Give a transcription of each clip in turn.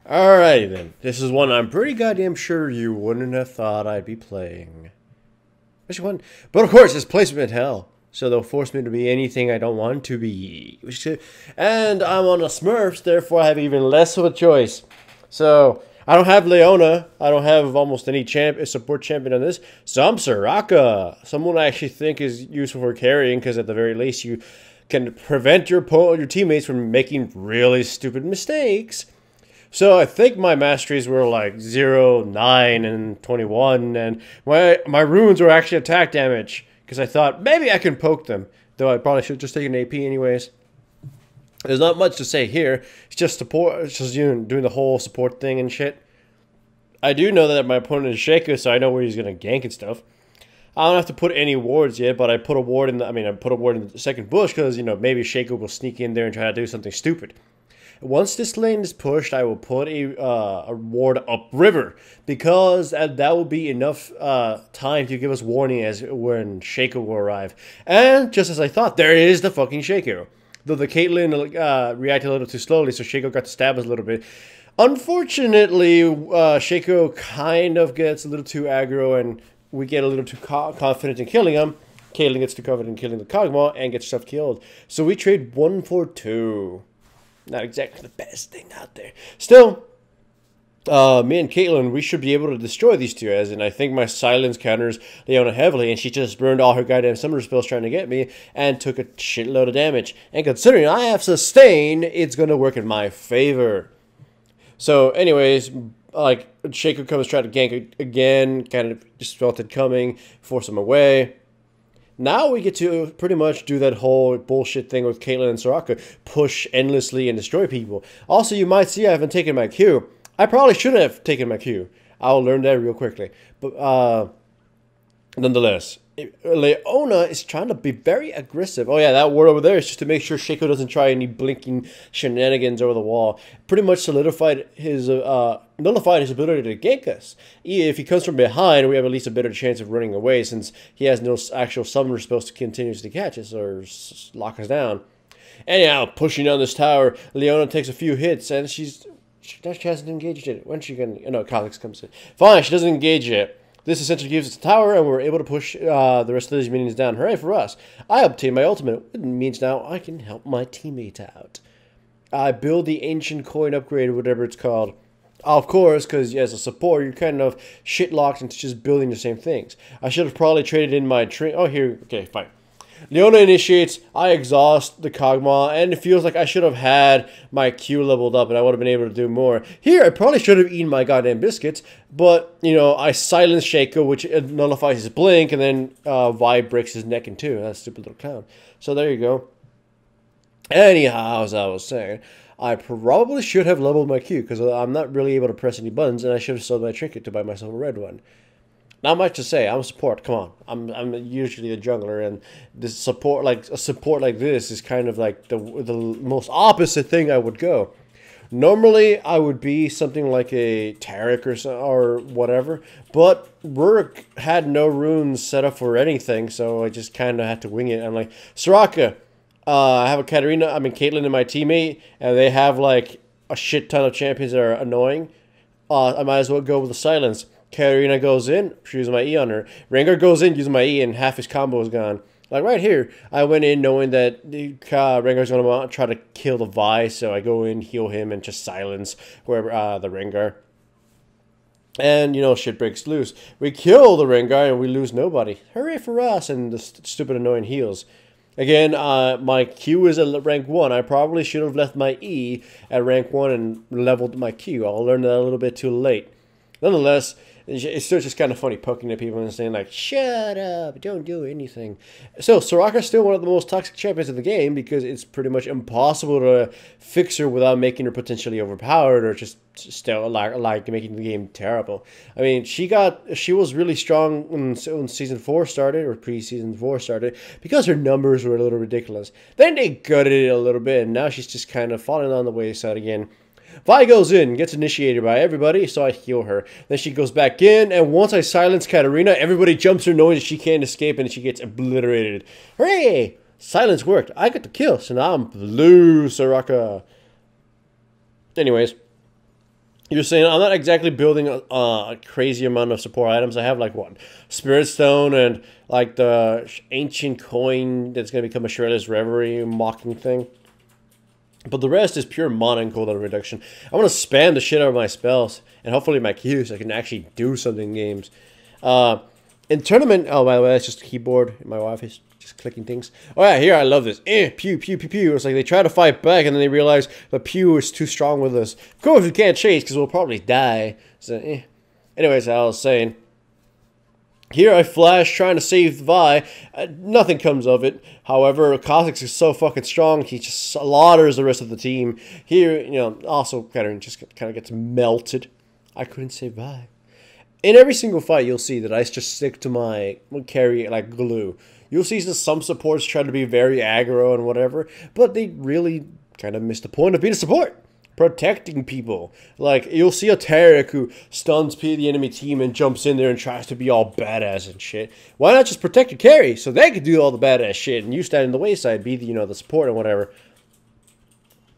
Alrighty then. This is one I'm pretty goddamn sure you wouldn't have thought I'd be playing. Which one? But of course, it's placement hell. So they'll force me to be anything I don't want to be. And I'm on a Smurfs, therefore I have even less of a choice. So I don't have Leona. I don't have almost any support champion on this. So I'm Soraka. Someone I actually think is useful for carrying because at the very least you can prevent your teammates from making really stupid mistakes. So I think my masteries were like 0, 9, and 21, and my runes were actually attack damage, because I thought maybe I can poke them, though I probably should just take an AP anyways. There's not much to say here, it's just support, it's just doing the whole support thing and shit. I do know that my opponent is Shaco, so I know where he's going to gank and stuff. I don't have to put any wards yet, but I put a ward in the second bush, because, maybe Shaco will sneak in there and try to do something stupid. Once this lane is pushed, I will put a ward upriver, because that will be enough time to give us warning as when Shaco will arrive. And just as I thought, there is the fucking Shaco. Though the Caitlyn reacted a little too slowly, so Shaco got to stab us a little bit. Unfortunately, Shaco kind of gets a little too aggro, and we get a little too confident in killing him. Caitlyn gets too confident in killing the Kog'Maw and gets stuff killed. So we trade 1 for 2. Not exactly the best thing out there. Still, me and Caitlyn, we should be able to destroy these two, as in I think my silence counters Leona heavily, and she just burned all her goddamn summoner spells trying to get me, and took a shitload of damage. And considering I have sustain, it's going to work in my favor. So anyways, like, Shaco comes trying to gank again, kind of just felt it coming, force him away. Now we get to pretty much do that whole bullshit thing with Caitlyn and Soraka. Push endlessly and destroy people. Also, you might see I haven't taken my Q. I probably should have taken my Q. I'll learn that real quickly. But, nonetheless, Leona is trying to be very aggressive. Oh yeah, that word over there is just to make sure Shaco doesn't try any blinking shenanigans over the wall. Pretty much solidified his, nullified his ability to gank us. If he comes from behind, we have at least a better chance of running away, since he has no actual summoner spells to continuously catch us or lock us down. Anyhow, pushing down this tower, Leona takes a few hits, and she hasn't engaged yet. When's she gonna? No, Calix comes in. Fine, she doesn't engage yet. This essentially gives us the tower, and we're able to push the rest of these minions down. Hooray for us. I obtained my ultimate. It means now I can help my teammate out. I build the ancient coin upgrade, whatever it's called. Of course, because as a support, you're kind of shit-locked into just building the same things. I should have probably traded in my... Oh, here. Okay, fine. Leona initiates, I exhaust the Kog'Maw, and it feels like I should have had my Q leveled up and I would have been able to do more. Here, I probably should have eaten my goddamn biscuits, but, I silence Shaco, which nullifies his blink, and then Vi breaks his neck in two. That stupid little clown. So there you go. Anyhow, as I was saying, I probably should have leveled my Q, because I'm not really able to press any buttons, and I should have sold my trinket to buy myself a red one. Not much to say. I'm a support. Come on. I'm usually a jungler, and this support, like a support like this, is kind of like the most opposite thing I would go. Normally, I would be something like a Taric or whatever, but Rurik had no runes set up for anything, so I just kind of had to wing it. I'm like, Soraka, I have a Caitlyn in my teammate, and they have like a shit ton of champions that are annoying. I might as well go with the silence. Katarina goes in, using my E on her. Rengar goes in, using my E, and half his combo is gone. Like right here, I went in knowing that Rengar's going to try to kill the Vi, so I go in, heal him, and just silence whoever the Rengar. And, shit breaks loose. We kill the Rengar, and we lose nobody. Hooray for us, and the stupid annoying heals. Again, my Q is at rank 1. I probably should have left my E at rank 1 and leveled my Q. I'll learn that a little bit too late. Nonetheless, it's still just kind of funny poking at people and saying like, shut up, don't do anything. So, Soraka is still one of the most toxic champions in the game, because it's pretty much impossible to fix her without making her potentially overpowered or just still like making the game terrible. I mean, she was really strong when Season 4 started, or pre-Season 4 started, because her numbers were a little ridiculous. Then they gutted it a little bit, and now she's just kind of falling on the wayside again. Vi goes in, gets initiated by everybody, so I heal her. Then she goes back in, and once I silence Katarina, everybody jumps her knowing that she can't escape, and she gets obliterated. Hooray! Silence worked. I got the kill, so now I'm blue, Soraka. Anyways, You're saying I'm not exactly building a crazy amount of support items. I have like what, Spirit Stone and like the ancient coin that's gonna become a Shredder's Reverie mocking thing. But the rest is pure mana and cooldown reduction. I want to spam the shit out of my spells and hopefully my Qs so I can actually do something in games. In tournament, oh by the way, that's just a keyboard. My wife is just clicking things. Oh yeah, here I love this. Pew pew pew pew. It's like they try to fight back and then they realize the pew is too strong with us. Of course we can't chase because we'll probably die. So anyways, I was saying. Here I flash trying to save Vi. Nothing comes of it. However, Kha'Zix is so fucking strong, he just slaughters the rest of the team. Here, you know, also Katarina just kind of gets melted. I couldn't save Vi. In every single fight, you'll see that I just stick to my carry like glue. You'll see that some supports try to be very aggro and whatever, but they really kind of miss the point of being a support. Protecting people. Like, you'll see a Tarek who stuns the enemy team and jumps in there and tries to be all badass and shit. Why not just protect your carry so they can do all the badass shit and you stand in the wayside, be the, you know, the support and whatever.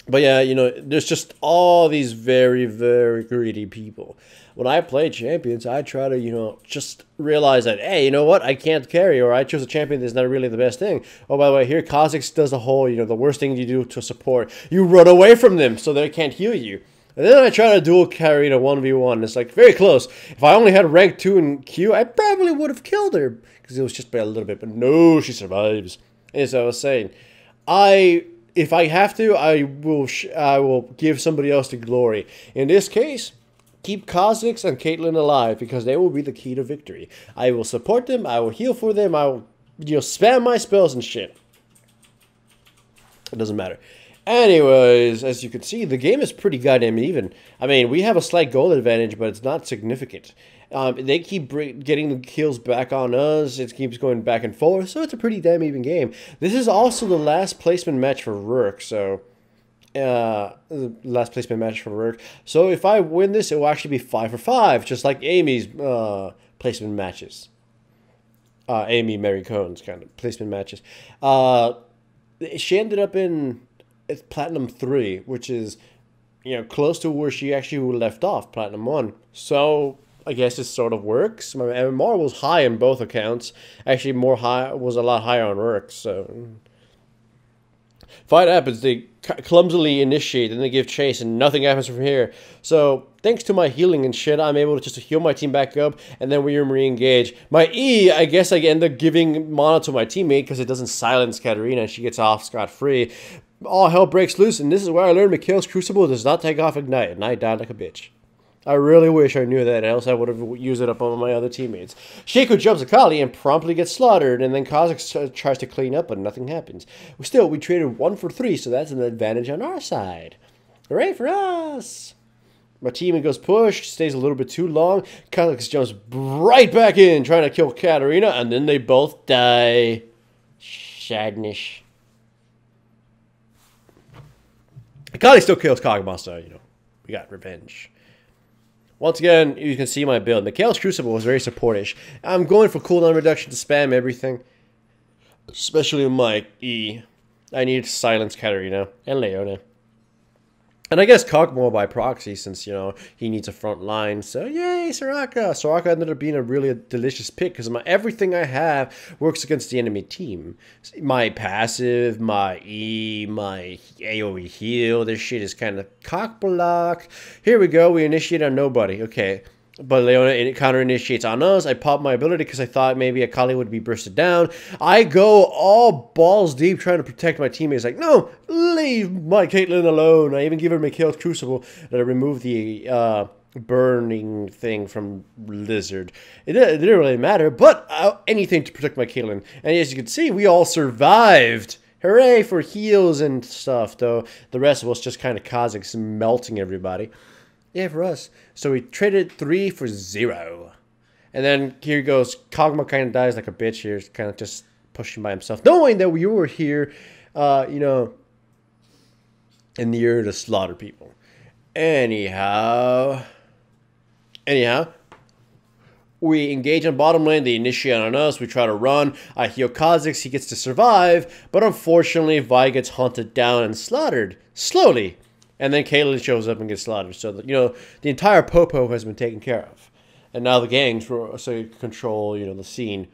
But yeah, you know, there's just all these very, very greedy people. When I play champions, I try to, you know, just realize that, hey, you know what? I can't carry, or I chose a champion that's not really the best thing. Oh, by the way, here Kha'Zix does the whole, you know, the worst thing you do to support. You run away from them so they can't heal you. And then I try to dual carry in a 1v1. It's like very close. If I only had rank 2 in Q, I probably would have killed her because it was just by a little bit. But no, she survives. As I was saying, if I have to, I will give somebody else the glory. In this case, keep Kha'Zix and Caitlyn alive because they will be the key to victory. I will support them. I will heal for them. I will, you know, spam my spells and shit. It doesn't matter. Anyways, as you can see, the game is pretty goddamn even. I mean, we have a slight goal advantage, but it's not significant. They keep getting the kills back on us. It keeps going back and forth, so it's a pretty damn even game. This is also the last placement match for Rourke, so... the last placement match for Rourke. So if I win this, it will actually be 5 for 5, just like Amy's placement matches. Amy Mary Cohn's kind of placement matches. She ended up in Platinum 3, which is, you know, close to where she actually left off, Platinum 1. So I guess it sort of works. My MMR was high on both accounts. Actually, was a lot higher on Rourke. So fight happens, they clumsily initiate and they give chase and nothing happens from here. So thanks to my healing and shit, I'm able to just heal my team back up and then we re-engage. My E, I guess I end up giving mana to my teammate because it doesn't silence Katarina and she gets off scot-free. All hell breaks loose, and this is where I learned Mikhail's Crucible does not take off Ignite, and I died like a bitch. I really wish I knew that, else I would have used it up on my other teammates. Shaco jumps Akali and promptly gets slaughtered, and then Kha'Zix tries to clean up, but nothing happens. Still, we traded 1 for 3, so that's an advantage on our side. Hooray for us! My teammate goes push, stays a little bit too long. Kha'Zix jumps right back in, trying to kill Katarina, and then they both die. Sadness. Akali still kills Kagama, so, you know, we got revenge. Once again, you can see my build. Mikhail's Crucible was very supportish. I'm going for cooldown reduction to spam everything. Especially with my E. I need to silence Katarina and Leona. And I guess Kog'Maw by proxy, since, you know, he needs a front line. So, yay, Soraka! Soraka ended up being a really delicious pick, because everything I have works against the enemy team. My passive, my E, my AoE heal, this shit is kind of cock-blocked. Here we go, we initiate on nobody. Okay. But Leona counter-initiates on us. I pop my ability because I thought maybe Akali would be bursted down. I go all balls deep trying to protect my teammates. Like, no, leave my Caitlyn alone. I even give her Mikhail's Crucible that I remove the burning thing from Lizard. It didn't really matter, but anything to protect my Caitlyn. And as you can see, we all survived. Hooray for heals and stuff, though the rest was just kind of Kha'Zix melting everybody. Yeah, for us. So we traded 3 for 0. And then here goes. Kog'Maw kind of dies like a bitch here. Kind of just pushing by himself. Knowing that we were here, you know, in the year to slaughter people. Anyhow, we engage on bottom lane. They initiate on us. We try to run. I heal Kha'Zix. He gets to survive. But unfortunately, Vi gets hunted down and slaughtered. Slowly. And then Caitlyn shows up and gets slaughtered. So, the entire Popo has been taken care of. And now the gangs control, the scene.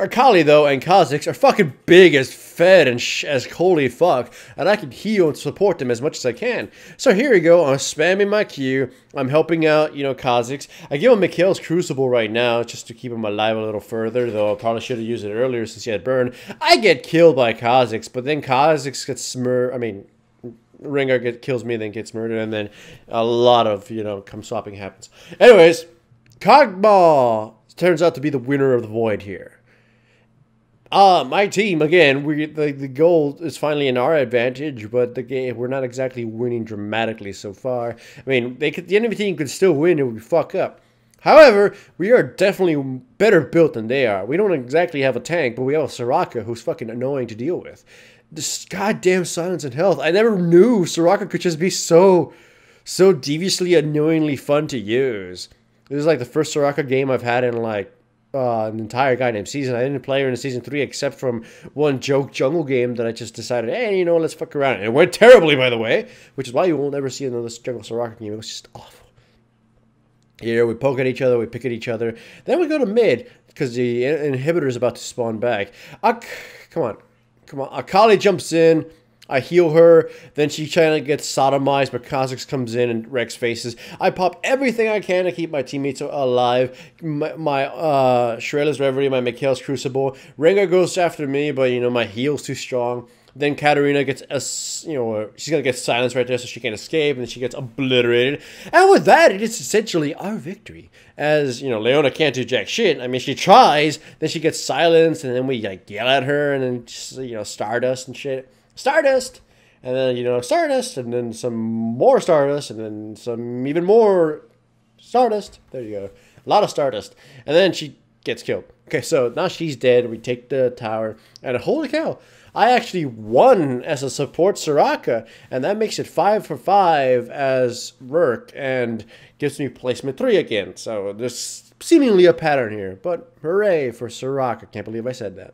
Akali, though, and Kha'Zix are fucking big as fed and as holy fuck, and I can heal and support them as much as I can. So here we go, I'm spamming my Q, I'm helping out, Kha'Zix. I give him Mikhail's Crucible right now, just to keep him alive a little further, though I probably should have used it earlier since he had burn. I get killed by Kha'Zix, but then Kha'Zix gets Rengar kills me, then gets murdered, and then a lot of, come swapping happens. Anyways, Kog'Maw turns out to be the winner of the Void here. My team, again, the goal is finally in our advantage, but the game, we're not exactly winning dramatically so far. I mean, the enemy team could still win, it would fuck up. However, we are definitely better built than they are. We don't exactly have a tank, but we have a Soraka who's fucking annoying to deal with. This goddamn silence and health. I never knew Soraka could just be so deviously, annoyingly fun to use. This is like the first Soraka game I've had in like an entire goddamn season. I didn't play her in season 3 except from one joke jungle game that I just decided, hey, let's fuck around. And it went terribly, by the way, which is why you won't ever see another jungle Soraka game. It was just awful. Here, we poke at each other, we pick at each other. Then we go to mid, because the inhibitor is about to spawn back. Come on. Akali jumps in. I heal her, then she kind of gets sodomized, but Kha'Zix comes in and wrecks faces. I pop everything I can to keep my teammates alive. My Shrella's Reverie, my Mikhail's Crucible. Rengar goes after me, but, my heal's too strong. Then Katarina gets, she's going to get silenced right there so she can't escape, and then she gets obliterated. And with that, it is essentially our victory. As, Leona can't do jack shit. I mean, she tries, then she gets silenced, and then we, yell at her, and then, just, Stardust and shit. Stardust, and then, Stardust, and then some more Stardust, and then some even more Stardust. There you go. A lot of Stardust. And then she gets killed. Okay, so now she's dead. We take the tower, and holy cow, I actually won as a support Soraka, and that makes it 5 for 5 as Merc, and gives me placement 3 again. So there's seemingly a pattern here, but hooray for Soraka. Can't believe I said that.